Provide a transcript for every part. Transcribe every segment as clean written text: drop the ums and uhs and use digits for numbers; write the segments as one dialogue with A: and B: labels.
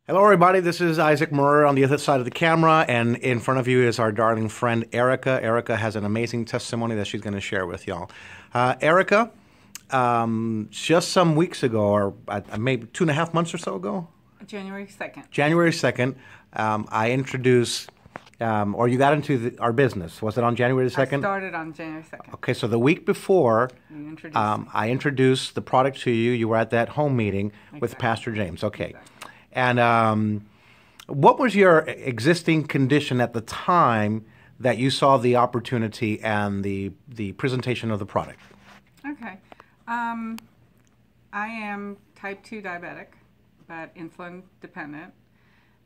A: Hello, everybody. This is Isaac Murrer on the other side of the camera, and in front of you is our darling friend Erica. Erica has an amazing testimony that she's going to share with y'all. Erica, just some weeks ago, or maybe 2.5 months or so ago,
B: January 2nd.
A: January 2nd, I introduced, or you got into our business. Was it on January the 2nd?
B: I started on January 2nd.
A: Okay, so the week before,
B: You introduced me.
A: I introduced the product to you. You were at that home meeting with
B: Exactly.
A: Pastor James. Okay.
B: Exactly.
A: And what was your existing condition at the time that you saw the opportunity and the presentation of the product?
B: Okay. I am type 2 diabetic, but insulin dependent.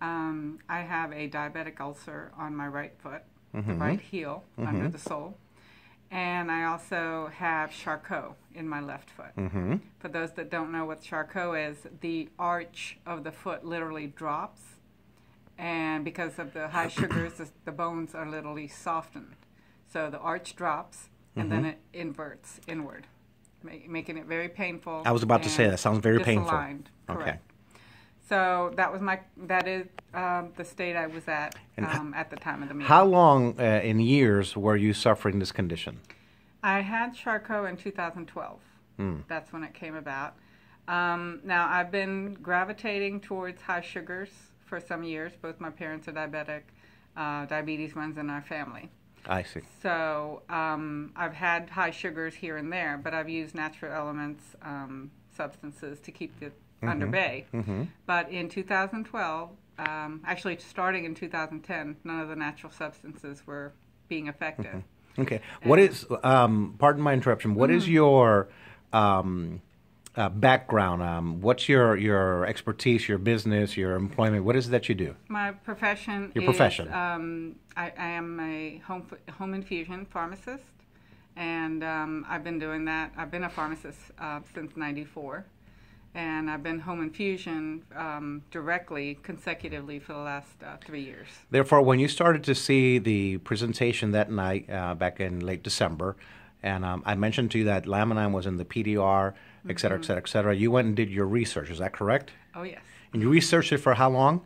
B: I have a diabetic ulcer on my right foot, the right heel, under the sole. And I also have Charcot in my left foot. For those that don't know what Charcot is, the arch of the foot literally drops. And because of the high sugars, the bones are literally softened. So the arch drops, and then it inverts inward, making it very painful.
A: I was about to say that sounds very painful.
B: Disaligned, correct.
A: Okay.
B: So that is the state I was at the time of the meeting.
A: How long in years were you suffering this condition?
B: I had Charcot in 2012. That's when it came about. Now, I've been gravitating towards high sugars for some years. Both my parents are diabetic. Diabetes runs in our family.
A: I see.
B: So I've had high sugars here and there, but I've used natural elements, substances to keep it under bay. But in 2012, actually starting in 2010, none of the natural substances were being effective.
A: Okay. What is, pardon my interruption, what is your background? What's your expertise, your business, your employment? What is it that you do?
B: My profession
A: Your
B: is,
A: profession.
B: I am a home infusion pharmacist, and I've been doing that. I've been a pharmacist since '94, and I've been home infusion directly, consecutively for the last 3 years.
A: Therefore, when you started to see the presentation that night, back in late December, and I mentioned to you that Laminine was in the PDR, et cetera, et cetera, et cetera, you went and did your research. Is that correct?
B: Oh, yes.
A: And you researched it for how long?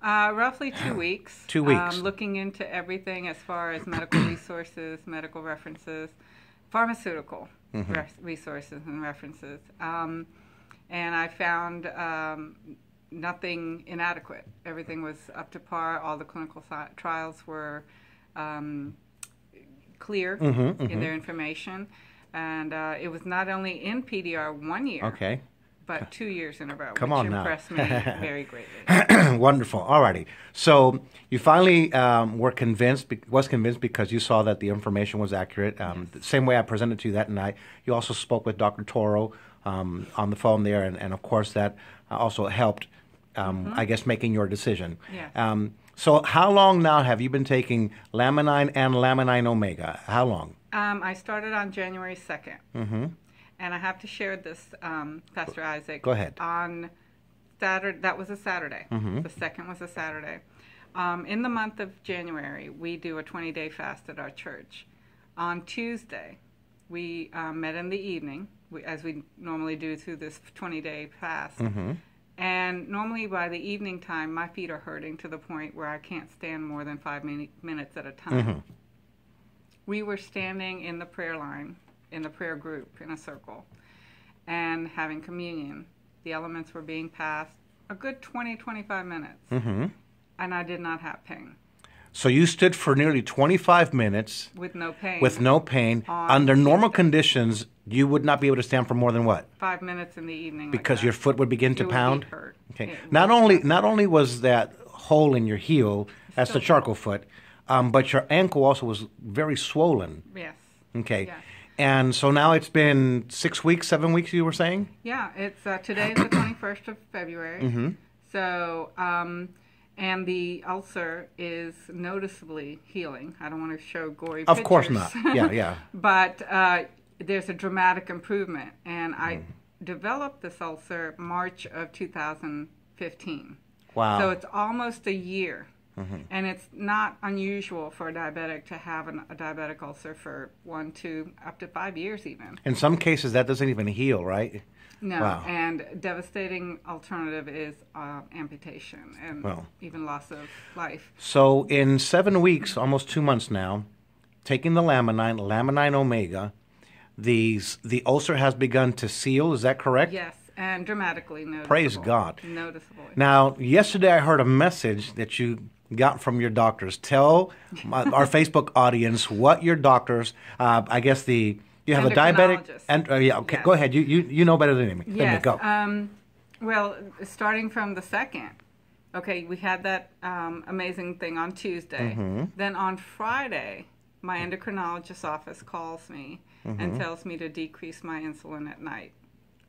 B: Roughly 2 weeks.
A: 2 weeks.
B: Looking into everything as far as medical resources, medical references, pharmaceutical resources and references. And I found nothing inadequate. Everything was up to par. All the clinical trials were clear in their information. And it was not only in PDR 1 year,
A: Okay.
B: but 2 years in a row,
A: Come
B: which
A: on now.
B: impressed me very greatly.
A: Wonderful. All righty. So you finally was convinced because you saw that the information was accurate. The same way I presented to you that night. You also spoke with Dr. Toro on the phone there, and of course that also helped, I guess, making your decision.
B: Yes.
A: So how long now have you been taking Laminine and Laminine Omega? How long?
B: I started on January 2nd. And I have to share this, Pastor Isaac.
A: Go ahead.
B: On Saturday, that was a Saturday. The 2nd was a Saturday. In the month of January, we do a 20-day fast at our church. On Tuesday, we met in the evening, as we normally do through this 20-day fast. And normally by the evening time, my feet are hurting to the point where I can't stand more than 5 minutes at a time. We were standing in the prayer line, in the prayer group, in a circle, and having communion. The elements were being passed a good 20-25 minutes, and I did not have pain.
A: So you stood for nearly 25 minutes
B: With no pain.
A: with no pain.
B: On
A: Under normal
B: Tuesday.
A: conditions, you would not be able to stand for more than what?
B: 5 minutes in the evening.
A: Because
B: like
A: your
B: that.
A: foot would begin to
B: It would
A: pound?
B: be hurt.
A: Okay.
B: It
A: Not
B: was-
A: only was that hole in your heel, that's the
B: Still-
A: charcoal foot, but your ankle also was very swollen.
B: Yes.
A: Okay.
B: Yes.
A: And so now it's been 6 weeks, 7 weeks, you were saying?
B: Yeah, it's today is the 21st of February. So, and the ulcer is noticeably healing. I don't want to show gory pictures.
A: Of course not. Yeah, yeah.
B: But there's a dramatic improvement. And I developed this ulcer March of 2015.
A: Wow.
B: So it's almost a year And it's not unusual for a diabetic to have a diabetic ulcer for 1, 2, up to 5 years even.
A: In some cases, that doesn't even heal, right?
B: No,
A: Wow.
B: and devastating alternative is amputation and even loss of life.
A: So in 7 weeks, almost 2 months now, taking the Laminine Omega, the ulcer has begun to seal. Is that correct?
B: Yes, and dramatically noticeable.
A: Praise God.
B: Noticeably.
A: Now, yesterday I heard a message that you got from your doctors. Tell our Facebook audience what your doctors, I guess you have a diabetic, and yeah, okay, yes. Go ahead. You know better than me.
B: Yes.
A: Go.
B: Well, starting from the 2nd, okay, we had that amazing thing on Tuesday. Then on Friday, my endocrinologist's office calls me and tells me to decrease my insulin at night.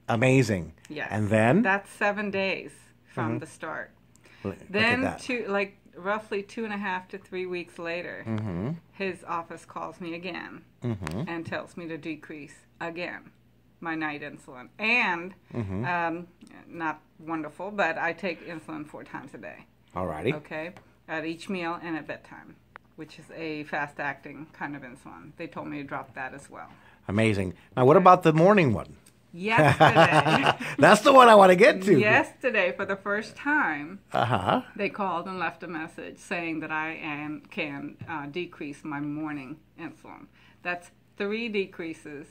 A: Amazing.
B: Yes.
A: And then?
B: That's 7 days from the start. Then, roughly 2.5 to 3 weeks later, his office calls me again and tells me to decrease again my night insulin. And, not wonderful, but I take insulin 4 times a day.
A: Alrighty.
B: Okay? At each meal and at bedtime, which is a fast-acting kind of insulin. They told me to drop that as well.
A: Amazing. Now, what about the morning one?
B: Yesterday.
A: That's the one I want to get to.
B: Yesterday, for the first time, they called and left a message saying that I can decrease my morning insulin. That's 3 decreases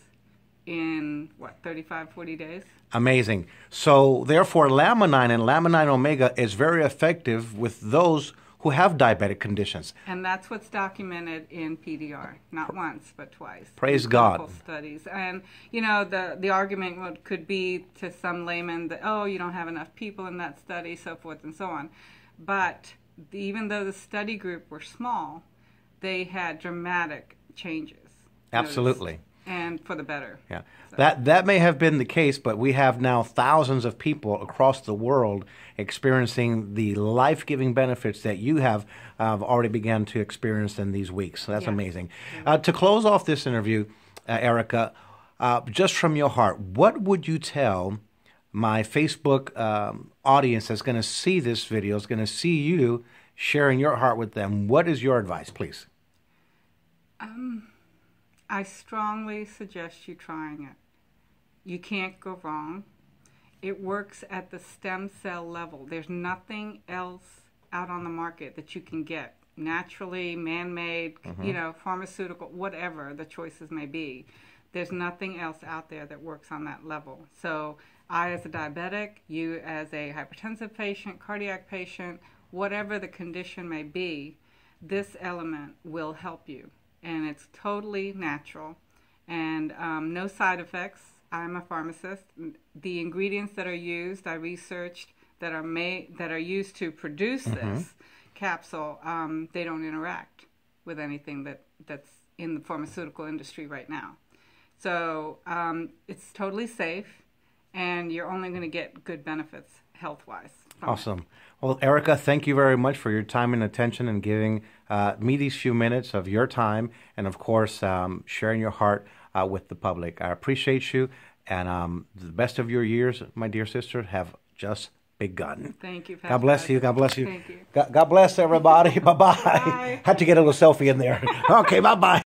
B: in, 35, 40 days?
A: Amazing. So, therefore, Laminine and Laminine Omega is very effective with those who have diabetic conditions.
B: And that's what's documented in PDR, not once, but twice.
A: Praise God.
B: Studies. And, you know, the argument could be to some layman that, oh, you don't have enough people in that study, so forth and so on. But even though the study group were small, they had dramatic changes.
A: Absolutely.
B: Noticed, and for the better.
A: Yeah.
B: So.
A: That may have been the case, but we have now thousands of people across the world experiencing the life-giving benefits that you have already began to experience in these weeks. So that's amazing. To close off this interview, Erica, just from your heart, what would you tell my Facebook audience that's going to see this video, is going to see you sharing your heart with them? What is your advice, please?
B: I strongly suggest you trying it. You can't go wrong. It works at the stem cell level. There's nothing else out on the market that you can get naturally, man-made, you know, pharmaceutical, whatever the choices may be. There's nothing else out there that works on that level. So I, as a diabetic, you as a hypertensive patient, cardiac patient, whatever the condition may be, this element will help you. And it's totally natural and no side effects. I'm a pharmacist. The ingredients that are used, I researched, that are used to produce this capsule, they don't interact with anything that's in the pharmaceutical industry right now. So it's totally safe, and you're only going to get good benefits health-wise.
A: Awesome. Well, Erica, thank you very much for your time and attention and giving me these few minutes of your time and, of course, sharing your heart with the public. I appreciate you, and the best of your years, my dear sister, have just begun.
B: Thank you, Pastor.
A: God bless you. God bless you.
B: Thank you.
A: God bless everybody. Bye-bye.
B: Bye.
A: Had to get a little selfie in there. Okay, bye-bye.